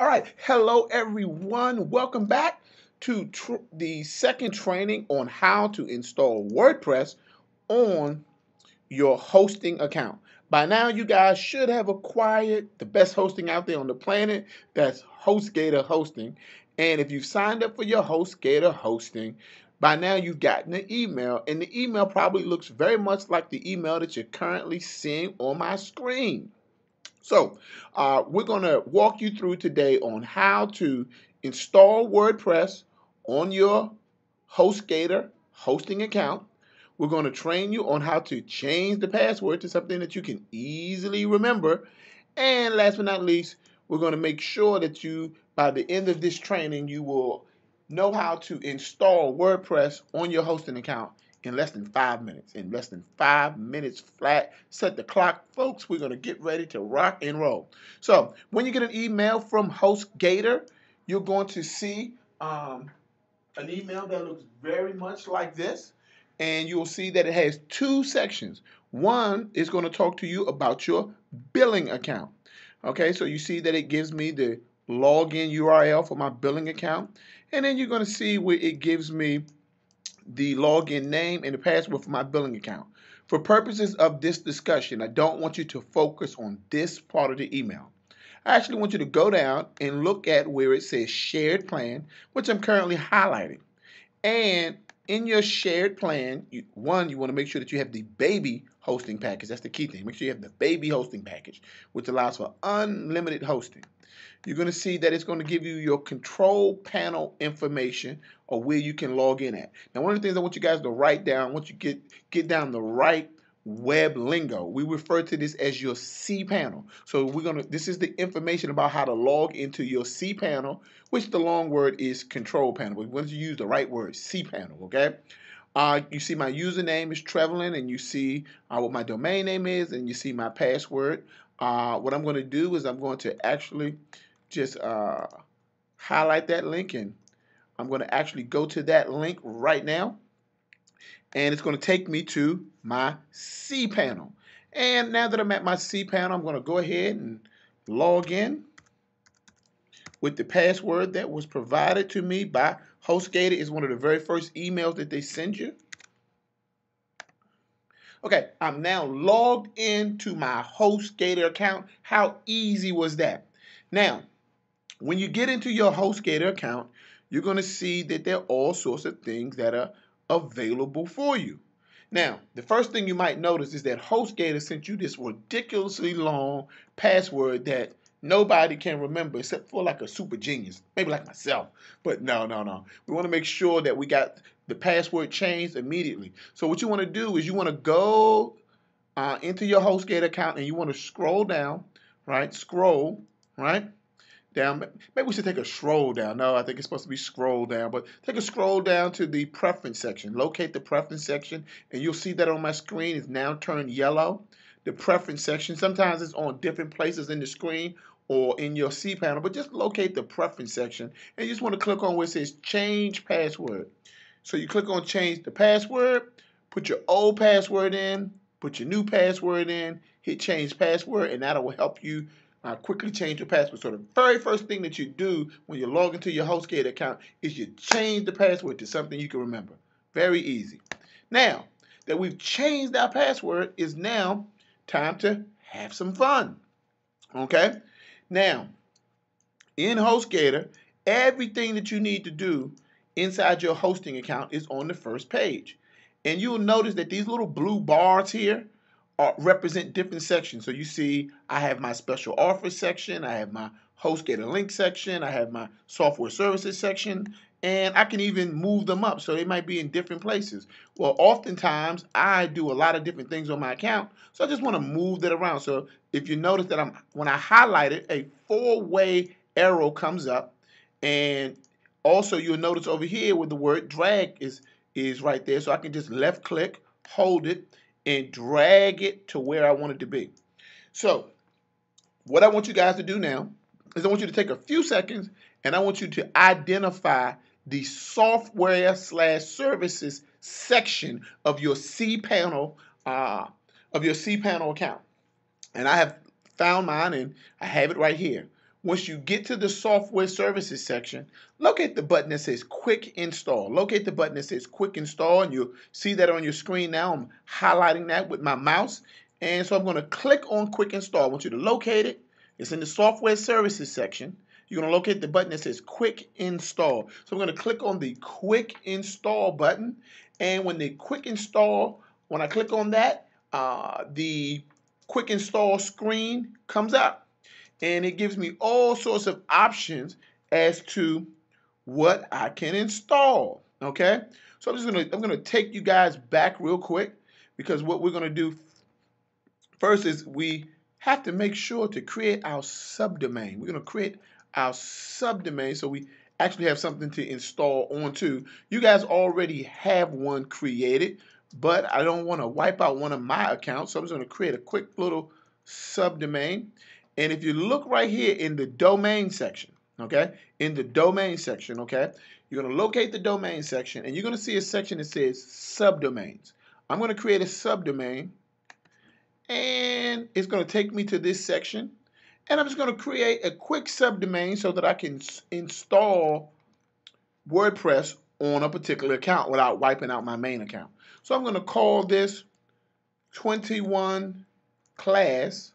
All right, hello everyone. Welcome back to the second training on how to install WordPress on your hosting account. By now, you guys should have acquired the best hosting out there on the planet. That's HostGator Hosting. And if you've signed up for your HostGator Hosting, by now you've gotten an email, and the email probably looks very much like the email that you're currently seeing on my screen. So we're going to walk you through today on how to install WordPress on your HostGator hosting account. We're going to train you on how to change the password to something that you can easily remember. And last but not least, we're going to make sure that you, by the end of this training, you will know how to install WordPress on your hosting account in less than 5 minutes. In less than 5 minutes flat. Set the clock, folks. We're going to get ready to rock and roll. So when you get an email from HostGator, you're going to see an email that looks very much like this. And you'll see that it has two sections. One is going to talk to you about your billing account. Okay, so you see that it gives me the login URL for my billing account. And then you're going to see where it gives me the login name and the password for my billing account. For purposes of this discussion, I don't want you to focus on this part of the email. I actually want you to go down and look at where it says shared plan, which I'm currently highlighting. And in your shared plan, you want to make sure that you have the baby hosting package. That's the key thing. Make sure you have the baby hosting package, which allows for unlimited hosting. You're going to see that it's going to give you your control panel information or where you can log in at. Now, one of the things I want you guys to write down, once you get down the right web lingo, we refer to this as your cPanel. So this is the information about how to log into your cPanel, which the long word is control panel. But once you use the right word, cPanel, okay? You see my username is Trevelyan, and you see what my domain name is, and you see my password. What I'm going to do is I'm going to actually just highlight that link, and I'm going to actually go to that link right now, and it's going to take me to my cPanel. And now that I'm at my cPanel, I'm going to go ahead and log in with the password that was provided to me by HostGator. It's one of the very first emails that they send you. Okay, I'm now logged into my HostGator account. How easy was that? Now, when you get into your HostGator account, you're going to see that there are all sorts of things that are available for you. Now, the first thing you might notice is that HostGator sent you this ridiculously long password that nobody can remember except for like a super genius, maybe like myself. But no. We want to make sure that we got the password changed immediately. So what you want to do is you want to go into your HostGator account, and you want to scroll down, right? Scroll, right? Down. Maybe we should take a scroll down. No, I think it's supposed to be scroll down, but take a scroll down to the preference section. Locate the preference section, and you'll see that on my screen it's now turned yellow. The preference section, sometimes it's on different places in the screen or in your cPanel, but just locate the preference section, and you just want to click on where it says change password. So you click on change the password, put your old password in, put your new password in, hit change password, and that will help you quickly change your password. So the very first thing that you do when you log into your HostGator account is you change the password to something you can remember. Very easy. Now that we've changed our password, it's now time to have some fun. Okay? Now, in HostGator, everything that you need to do inside your hosting account is on the first page. And you'll notice that these little blue bars here represent different sections. So you see I have my special offers section, I have my HostGator link section, I have my software services section, and I can even move them up so they might be in different places. Well, oftentimes I do a lot of different things on my account, so I just want to move that around. So if you notice that when I highlight it, a four-way arrow comes up, and also you'll notice over here where the word drag is right there, so I can just left click, hold it, and drag it to where I want it to be. So what I want you guys to do now is I want you to take a few seconds, and I want you to identify the software/services section of your cPanel account. And I have found mine, and I have it right here. once you get to the software services section, locate the button that says quick install. Locate the button that says quick install, and you'll see that on your screen now. I'm highlighting that with my mouse. And so I'm going to click on quick install. I want you to locate it. It's in the software services section. You're going to locate the button that says quick install. So I'm going to click on the quick install button. And when the quick install, when I click on that, the quick install screen comes up. And it gives me all sorts of options as to what I can install. Okay? So I'm gonna take you guys back real quick, because what we're gonna do first is we have to make sure to create our subdomain. We're gonna create our subdomain so we actually have something to install onto. You guys already have one created, but I don't want to wipe out one of my accounts, so I'm just going to create a quick little subdomain. And if you look right here in the domain section, okay, in the domain section, okay, you're going to locate the domain section, and you're going to see a section that says subdomains. I'm going to create a subdomain, and it's going to take me to this section, and I'm just going to create a quick subdomain so that I can install WordPress on a particular account without wiping out my main account. So I'm going to call this 21 class,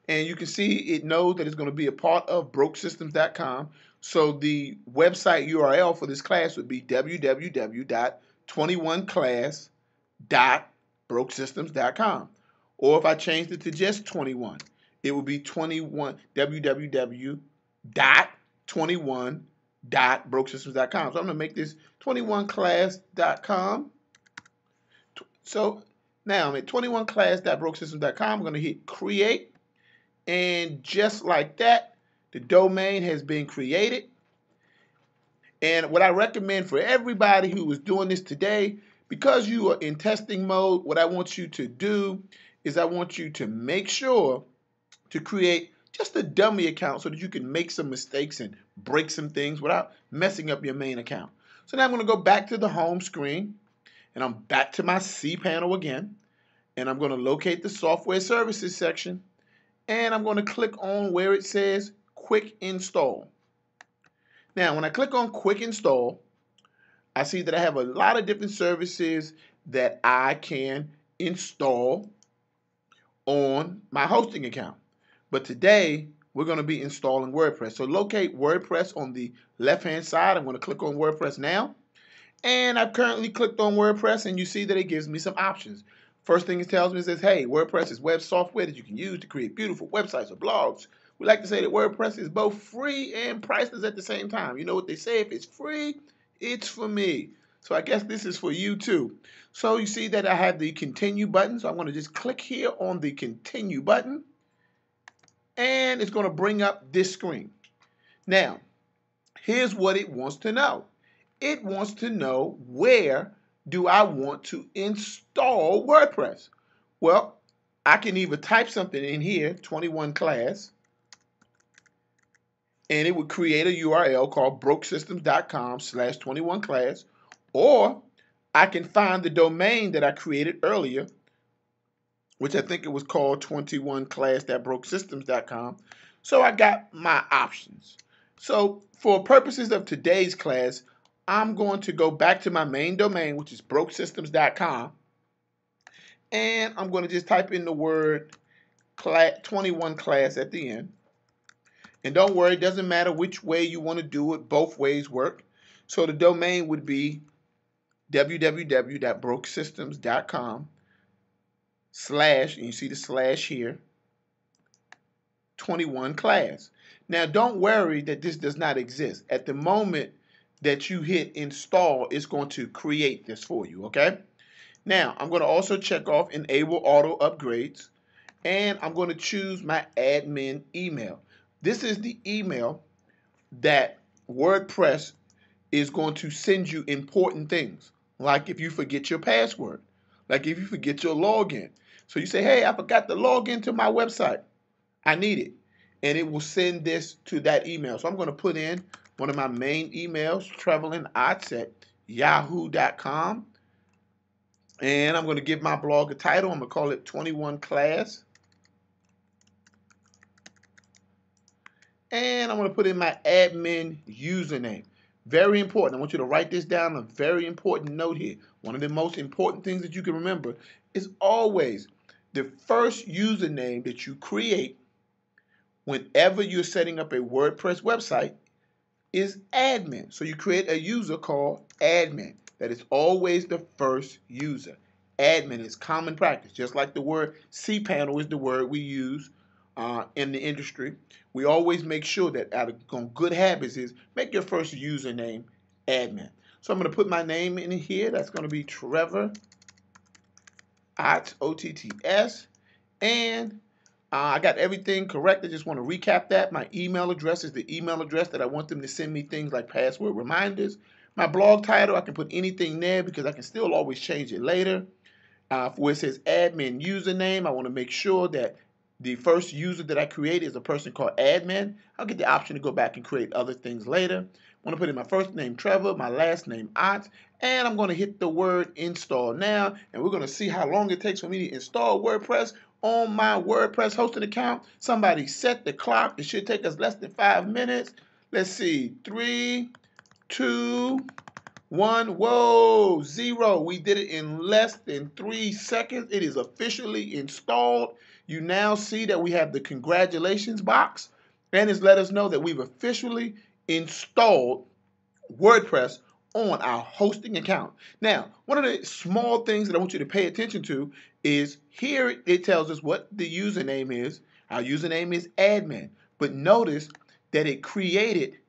and you can see it knows that it's going to be a part of brokesystems.com. So the website URL for this class would be www.21class.brokesystems.com. Or if I changed it to just 21, it would be www.21.brokesystems.com. So I'm going to make this 21class.com. So now I'm at 21class.brokesystems.com. I'm going to hit create. And just like that, the domain has been created. And what I recommend for everybody who is doing this today, because you are in testing mode, what I want you to do is I want you to make sure to create just a dummy account so that you can make some mistakes and break some things without messing up your main account. So now I'm going to go back to the home screen, and I'm back to my cPanel again, and I'm going to locate the software services section, and I'm going to click on where it says quick install. Now when I click on quick install, I see that I have a lot of different services that I can install on my hosting account. But today we're going to be installing WordPress. So locate WordPress on the left hand side. I'm going to click on WordPress now. And I've currently clicked on WordPress, and you see that it gives me some options. First thing it tells me, it says, hey, WordPress is web software that you can use to create beautiful websites or blogs. We like to say that WordPress is both free and priceless at the same time. You know what they say, if it's free, it's for me. So I guess this is for you too. So you see that I have the continue button. So I'm going to just click here on the continue button, and it's going to bring up this screen. Now, here's what it wants to know. It wants to know, where do I want to install WordPress? Well, I can either type something in here, 21 class, and it would create a URL called brokesystems.com/21class, or I can find the domain that I created earlier, which I think it was called 21class.brokesystems.com. So I got my options. So for purposes of today's class, I'm going to go back to my main domain, which is brokesystems.com, and I'm going to just type in the word 21 class at the end. And don't worry, it doesn't matter which way you want to do it, both ways work. So the domain would be www.brokesystems.com/ and you see the slash here, 21 class. Now don't worry that this does not exist. At the moment that you hit install, it's going to create this for you, okay? Now, I'm going to also check off enable auto upgrades, and I'm going to choose my admin email. This is the email that WordPress is going to send you important things, like if you forget your password, like if you forget your login. So you say, hey, I forgot to log into my website. I need it. And it will send this to that email. So I'm going to put in one of my main emails, travelingarts@yahoo.com. And I'm going to give my blog a title. I'm going to call it 21 Class. And I'm going to put in my admin username. Very important. I want you to write this down. A very important note here. One of the most important things that you can remember is always the first username that you create whenever you're setting up a WordPress website is admin. So you create a user called admin. That is always the first user. Admin is common practice. Just like the word cPanel is the word we use in the industry. We always make sure that out of good habits is make your first username admin. So I'm going to put my name in here. That's going to be Trevor OTTS. And I got everything correct. I just want to recap that. My email address is the email address that I want them to send me things like password reminders. My blog title, I can put anything there because I can still always change it later. Where it says admin username, I want to make sure that the first user that I create is a person called admin. I'll get the option to go back and create other things later. I want to put in my first name Trevor, my last name Ott, and I'm going to hit the word install now, and we're going to see how long it takes for me to install WordPress on my WordPress hosting account. Somebody set the clock. It should take us less than 5 minutes. Let's see. 3, 2, 1. Whoa, 0. We did it in less than 3 seconds. It is officially installed. You now see that we have the congratulations box, and it's let us know that we've officially installed WordPress on our hosting account. Now, one of the small things that I want you to pay attention to is here it tells us what the username is. Our username is admin, but notice that it created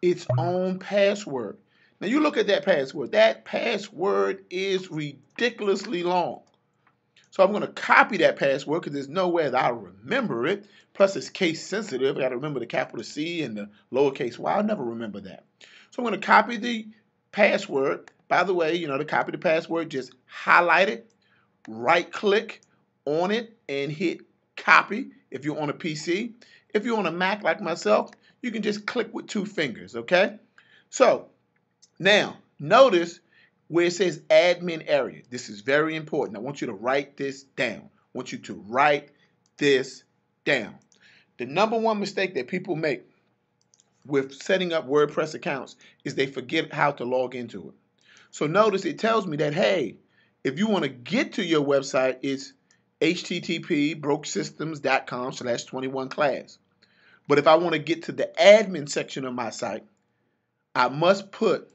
its own password. Now you look at that password. That password is ridiculously long. So I'm going to copy that password because there's no way that I'll remember it. Plus it's case sensitive. I got to remember the capital C and the lowercase y. I'll never remember that. So I'm going to copy the password. By the way, to copy the password, just highlight it, right click on it and hit copy if you're on a PC. If you're on a Mac like myself, you can just click with 2 fingers, okay? So now notice where it says admin area. This is very important. I want you to write this down. I want you to write this down. The number one mistake that people make with setting up WordPress accounts is they forget how to log into it. So notice it tells me that, hey, if you want to get to your website, it's http://brokesystems.com/21class. But if I want to get to the admin section of my site, I must put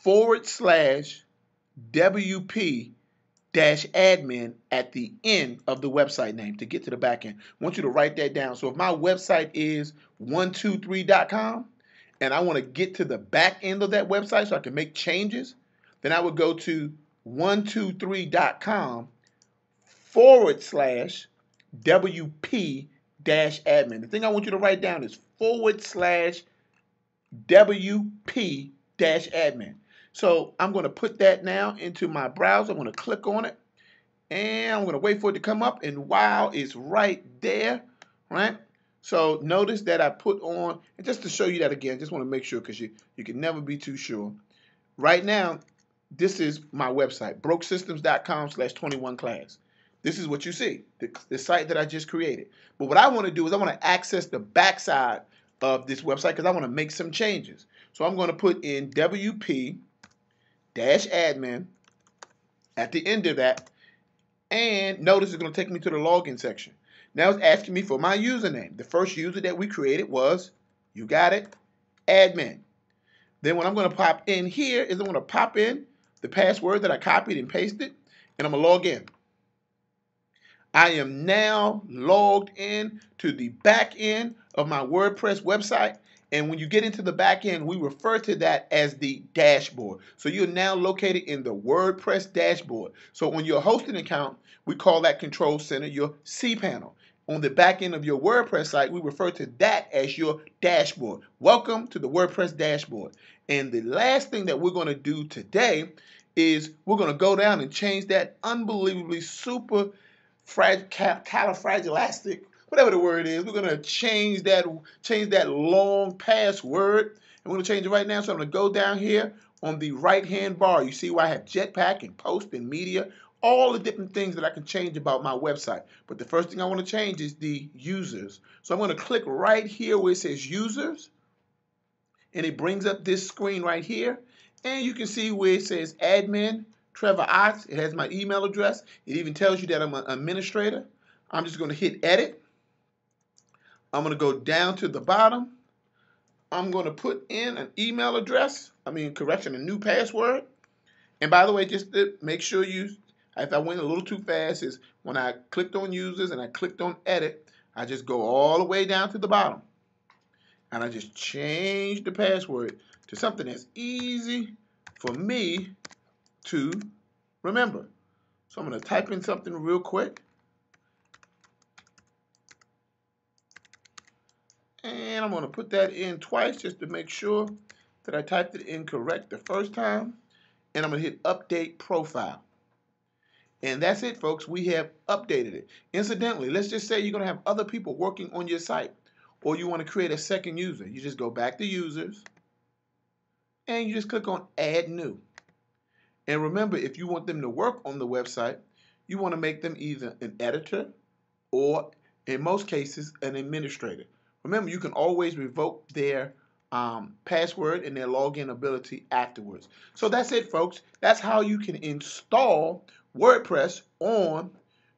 /WP-admin at the end of the website name to get to the back end. I want you to write that down. So if my website is 123.com and I want to get to the back end of that website so I can make changes, then I would go to 123.com /WP-admin. The thing I want you to write down is /WP-admin. So I'm going to put that now into my browser. I'm going to click on it, and I'm going to wait for it to come up. And wow, it's right there, right? So notice that I put on, and just to show you that again, just want to make sure because you can never be too sure. Right now, this is my website, brokesystems.com/21class. This is what you see, the site that I just created. But what I want to do is I want to access the backside of this website because I want to make some changes. So I'm going to put in WP-admin at the end of that. And notice it's going to take me to the login section. Now it's asking me for my username. The first user that we created was, you got it, admin. Then what I'm going to pop in here is I'm going to pop in the password that I copied and pasted, and I'm going to log in. I am now logged in to the back end of my WordPress website. And when you get into the back end, we refer to that as the dashboard. So you're now located in the WordPress dashboard. So on your hosting account, we call that control center your cPanel. On the back end of your WordPress site, we refer to that as your dashboard. Welcome to the WordPress dashboard. And the last thing that we're going to do today is we're going to go down and change that unbelievably super califragilistic, whatever the word is. We're going to change that long password, and we're going to change it right now. So I'm going to go down here on the right-hand bar, you see where I have Jetpack and Post and Media, all the different things that I can change about my website. But the first thing I want to change is the users. So I'm going to click right here where it says Users, and it brings up this screen right here. And you can see where it says Admin, Trevor Ox. It has my email address. It even tells you that I'm an administrator. I'm just going to hit Edit. I'm going to go down to the bottom. I'm going to put in an email address. A new password. And by the way, just to make sure if I went a little too fast, is when I clicked on Users and I clicked on Edit, I just go all the way down to the bottom. And I just change the password to something that's easy for me to remember. So I'm going to type in something real quick. And I'm going to put that in twice just to make sure that I typed it in correct the first time. And I'm going to hit Update Profile. And that's it, folks. We have updated it. Incidentally, let's just say you're going to have other people working on your site, or you want to create a second user. You just go back to Users, and you just click on Add New. And remember, if you want them to work on the website, you want to make them either an editor or, in most cases, an administrator. Remember, you can always revoke their password and their login ability afterwards. So that's it, folks. That's how you can install WordPress on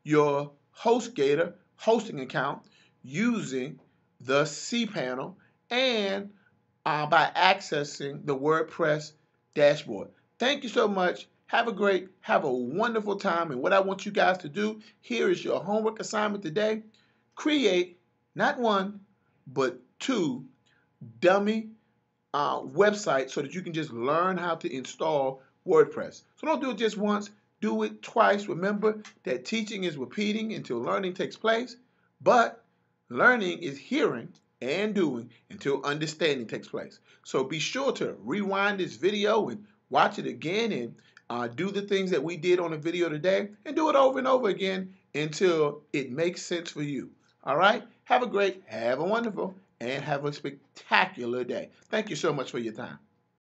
your HostGator hosting account using the cPanel and by accessing the WordPress dashboard. Thank you so much. Have a wonderful time. And what I want you guys to do, here is your homework assignment today. Create not one, but 2 dummy websites so that you can just learn how to install WordPress. So don't do it just once, do it twice. Remember that teaching is repeating until learning takes place, but learning is hearing and doing until understanding takes place. So be sure to rewind this video and watch it again and do the things that we did on the video today and do it over and over again until it makes sense for you. All right? Have a wonderful, and have a spectacular day. Thank you so much for your time.